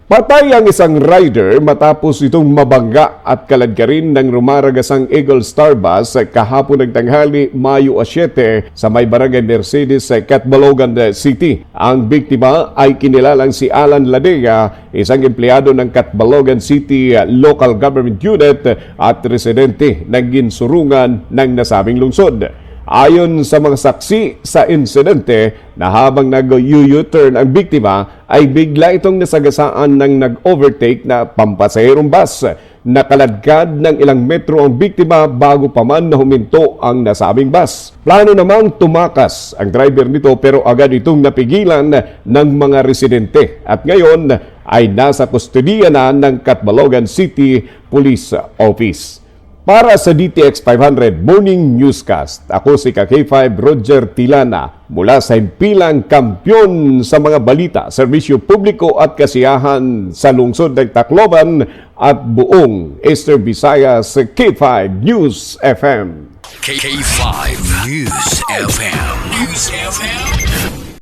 Patay ang isang rider matapos itong mabangga at kaladkarin ng rumaragasang Eagle Star Bus kahapon ng tanghali, Mayo 7 sa may barangay Mercedes sa Catbalogan City. Ang biktima ay kinilalang si Alan Ladea, isang empleyado ng Catbalogan City Local Government Unit at residente ng ginsurungan ng nasabing lungsod. Ayon sa mga saksi sa insidente na habang nag-U-turn ang biktima ay bigla itong nasagasaan ng nag-overtake na pampasaherong bus. Nakaladkad ng ilang metro ang biktima bago pa man na huminto ang nasabing bus. Plano namang tumakas ang driver nito pero agad itong napigilan ng mga residente at ngayon ay nasa kustodiya na ng Catbalogan City Police Office. Para sa DTX 500 Morning Newscast, ako si K5 Roger Tilana mula sa himpilang kampyon sa mga balita, serbisyo publiko at kasiyahan sa lungsod ng Tacloban at buong Eastern Visayas, K5 News FM. K5 News FM. News FM.